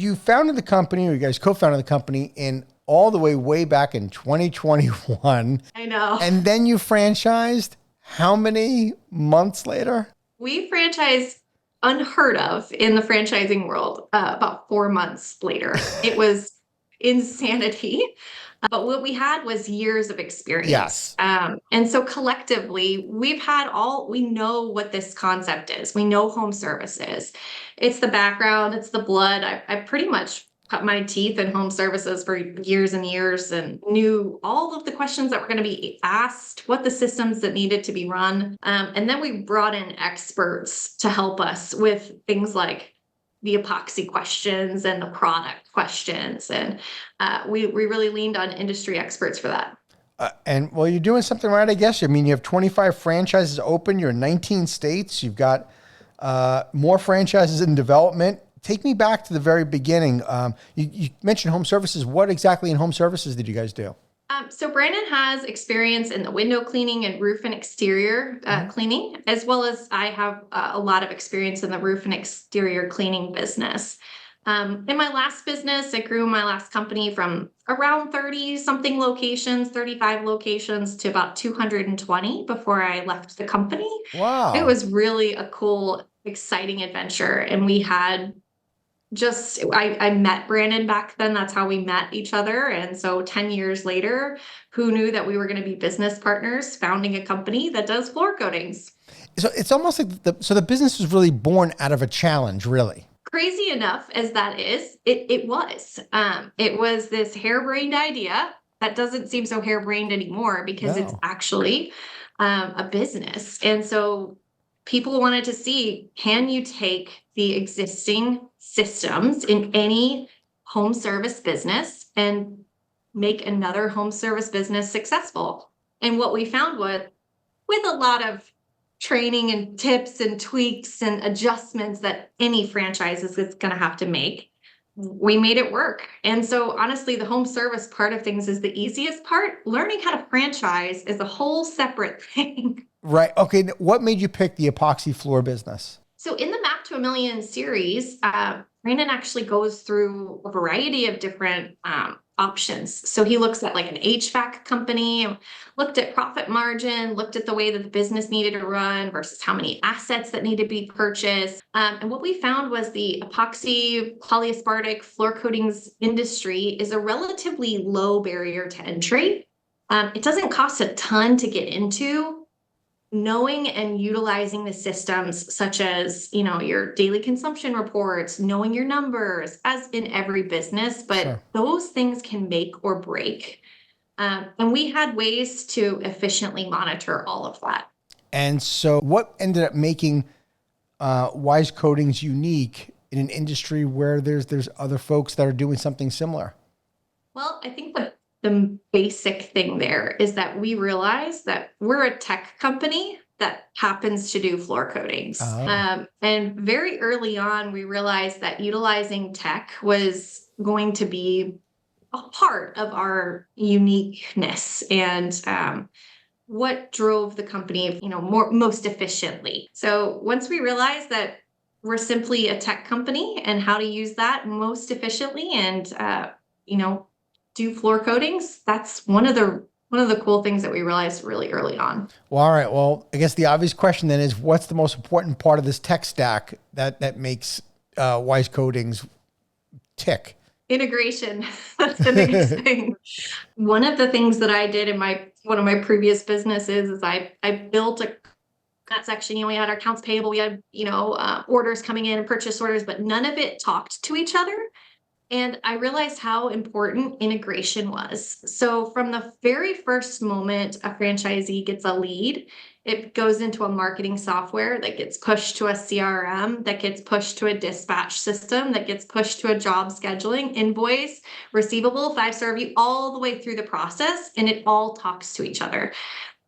you founded the company, or you guys co-founded the company in all the way back in 2021. I know. And then you franchised how many months later? We franchised unheard of in the franchising world about 4 months later. It was insanity. But what we had was years of experience. Yes. And so collectively, we know what this concept is. We know home services. It's the background, it's the blood. I pretty much cut my teeth in home services for years and years and knew all of the questions that were going to be asked, what the systems that needed to be run. And then we brought in experts to help us with things like the epoxy questions and the product questions. And we really leaned on industry experts for that. And well, you're doing something right, I guess. I mean, you have 25 franchises open. You're in 19 states. You've got more franchises in development. Take me back to the very beginning. You mentioned home services. What exactly in home services did you guys do? So Brandon has experience in the window cleaning and roof and exterior cleaning, as well as I have a lot of experience in the roof and exterior cleaning business. In my last business, I grew my last company from around 30 something locations, 35 locations to about 220 before I left the company. Wow. It was really a cool, exciting adventure. And we had I met Brandon back then. That's how we met each other. And so 10 years later, who knew that we were going to be business partners founding a company that does floor coatings? So it's almost like the business was really born out of a challenge, really. Crazy enough as that is, it was. It was this harebrained idea that doesn't seem so harebrained anymore because it's actually a business. And so people wanted to see, can you take the existing systems in any home service business and make another home service business successful? And what we found was, with a lot of training and tips and tweaks and adjustments that any franchise is going to have to make, we made it work. And so honestly, the home service part of things is the easiest part. Learning how to franchise is a whole separate thing. Right. Okay. What made you pick the epoxy floor business? So in the Map to a Million series, Brandon actually goes through a variety of different options. So he looks at like an HVAC company, looked at profit margin, looked at the way that the business needed to run versus how many assets that need to be purchased. And what we found was the epoxy polyaspartic floor coatings industry is a relatively low barrier to entry. It doesn't cost a ton to get into. Knowing and utilizing the systems such as, your daily consumption reports, knowing your numbers, as in every business, but those things can make or break. And we had ways to efficiently monitor all of that. And so what ended up making Wise Coatings unique in an industry where there's other folks that are doing something similar? Well, I think the basic thing there is that we realize that we're a tech company that happens to do floor coatings. And very early on, we realized that utilizing tech was going to be a part of our uniqueness and what drove the company, most efficiently. So once we realized that we're simply a tech company and how to use that most efficiently and, do floor coatings, that's one of the cool things that we realized really early on. Well, all right. Well, I guess the obvious question then is, what's the most important part of this tech stack that makes Wise Coatings tick? Integration. That's the biggest thing. One of the things that I did in one of my previous businesses is I built that section. We had our accounts payable, we had orders coming in and purchase orders, but none of it talked to each other. And I realized how important integration was. So from the very first moment a franchisee gets a lead, it goes into a marketing software that gets pushed to a CRM, that gets pushed to a dispatch system, that gets pushed to a job scheduling, invoice, receivable, 5-star review, all the way through the process, and it all talks to each other.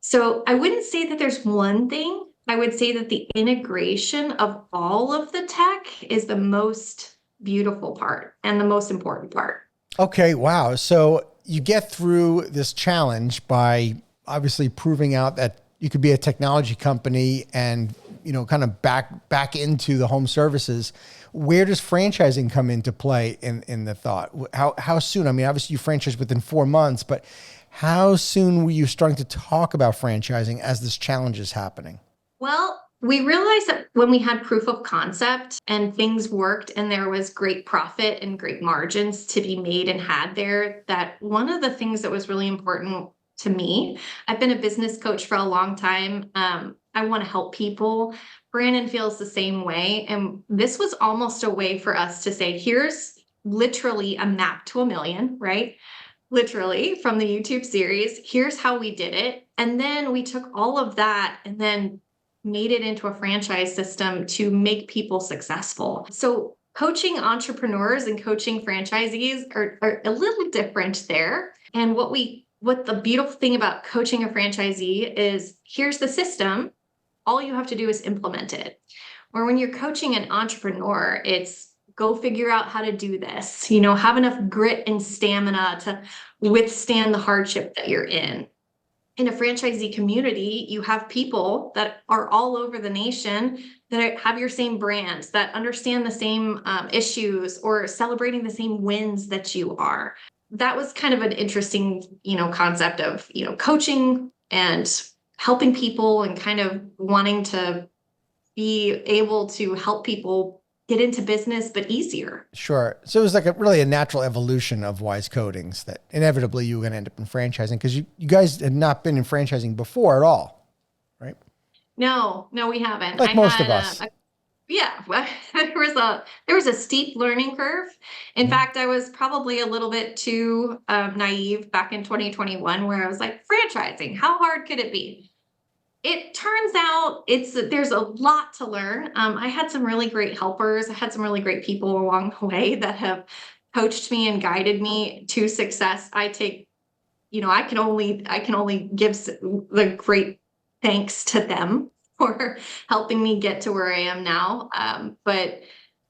So I wouldn't say that there's one thing. I would say that the integration of all of the tech is the most beautiful part and the most important part. Okay. Wow. So you get through this challenge by obviously proving out that you could be a technology company and, kind of back into the home services. Where does franchising come into play in the thought? How soon? I mean, obviously you franchised within 4 months, but how soon were you starting to talk about franchising as this challenge is happening? Well, we realized that when we had proof of concept and things worked and there was great profit and great margins to be made and had there, that one of the things that was really important to me, I've been a business coach for a long time. I want to help people. Brandon feels the same way. And this was almost a way for us to say, here's literally a map to a million, right? Literally from the YouTube series. Here's how we did it. And then we took all of that and then made it into a franchise system to make people successful. So coaching entrepreneurs and coaching franchisees are a little different there. And what the beautiful thing about coaching a franchisee is, here's the system. All you have to do is implement it. Or when you're coaching an entrepreneur, it's go figure out how to do this, have enough grit and stamina to withstand the hardship that you're in. In a franchisee community, you have people that are all over the nation that have your same brands, that understand the same issues or celebrating the same wins that you are. That was kind of an interesting, concept of, coaching and helping people and kind of wanting to be able to help people get into business, but easier. Sure. So it was like really a natural evolution of Wise Coatings that inevitably you were going to end up in franchising, because you guys had not been in franchising before at all, right? No, we haven't. Like most of us. There was a steep learning curve. In fact, I was probably a little bit too naive back in 2021, where I was like, franchising, how hard could it be? It turns out there's a lot to learn. I had some really great helpers. I had some really great people along the way that have coached me and guided me to success. I can only give the great thanks to them for helping me get to where I am now. But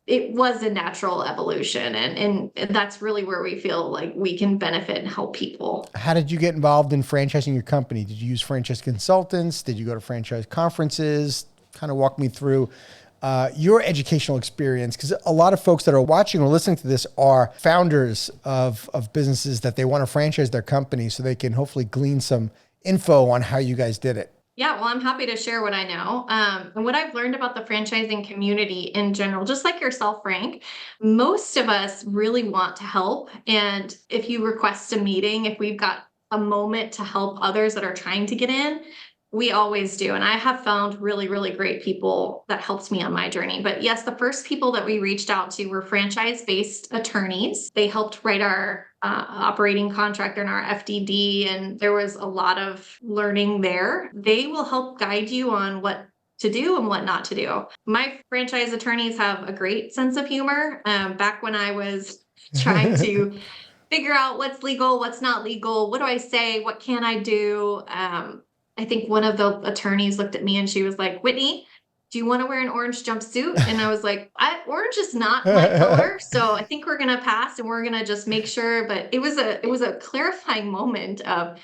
it was a natural evolution, and that's really where we feel like we can benefit and help people. How did you get involved in franchising your company? Did you use franchise consultants? Did you go to franchise conferences? Kind of walk me through your educational experience, because a lot of folks that are watching or listening to this are founders of businesses that they want to franchise their company, so they can hopefully glean some info on how you guys did it. Yeah, well, I'm happy to share what I know. And what I've learned about the franchising community in general, just like yourself, Frank, most of us really want to help. And if you request a meeting, if we've got a moment to help others that are trying to get in, we always do. And I have found really, really great people that helped me on my journey. But yes, the first people that we reached out to were franchise-based attorneys. They helped write our operating contract and our FDD, and there was a lot of learning there. They will help guide you on what to do and what not to do. My franchise attorneys have a great sense of humor. Back when I was trying to figure out what's legal, what's not legal, what do I say, what can I do? I think one of the attorneys looked at me and she was like, Whitney, do you want to wear an orange jumpsuit? And I was like, orange is not my color. So I think we're going to pass and we're going to just make sure. But it was a clarifying moment of,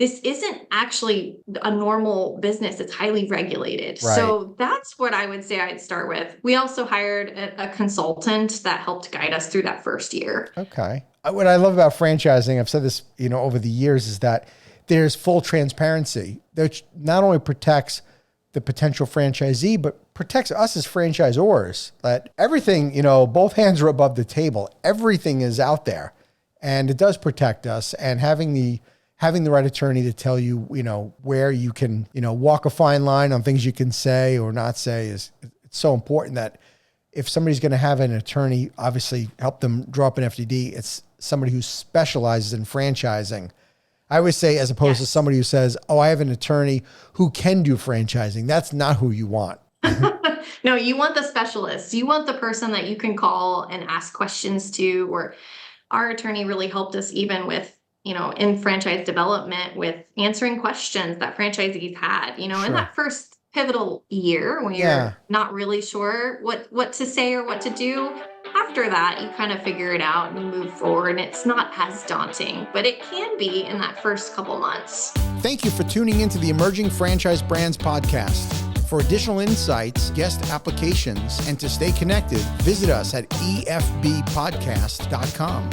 this isn't actually a normal business. It's highly regulated. Right. So that's what I would say I'd start with. We also hired a consultant that helped guide us through that first year. Okay. What I love about franchising, I've said this, over the years, is that there's full transparency, which not only protects the potential franchisee, but protects us as franchisors. That everything, both hands are above the table. Everything is out there, and it does protect us. And having the right attorney to tell you, where you can, walk a fine line on things you can say or not say it's so important. That if somebody's going to have an attorney, obviously help them draw up an FDD, it's somebody who specializes in franchising. I always say, as opposed to somebody who says, oh, I have an attorney who can do franchising. That's not who you want. No, you want the specialist. You want the person that you can call and ask questions to. Or our attorney really helped us even with, in franchise development, with answering questions that franchisees had, in that first pivotal year when you're not really sure what to say or what to do. After that, you kind of figure it out and you move forward, and it's not as daunting, but it can be in that first couple months. Thank you for tuning into the Emerging Franchise Brands podcast. For additional insights, guest applications, and to stay connected, visit us at efbpodcast.com.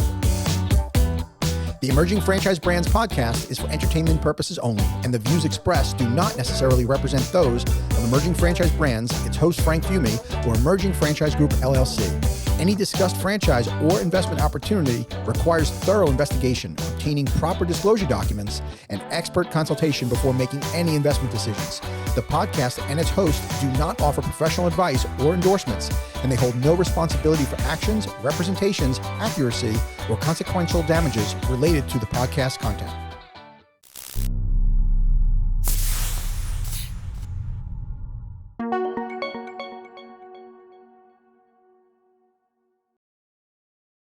The Emerging Franchise Brands podcast is for entertainment purposes only, and the views expressed do not necessarily represent those of Emerging Franchise Brands, its host Frank Fumey, or Emerging Franchise Group LLC. Any discussed franchise or investment opportunity requires thorough investigation, obtaining proper disclosure documents, and expert consultation before making any investment decisions. The podcast and its host do not offer professional advice or endorsements, and they hold no responsibility for actions, representations, accuracy, or consequential damages related to the podcast content.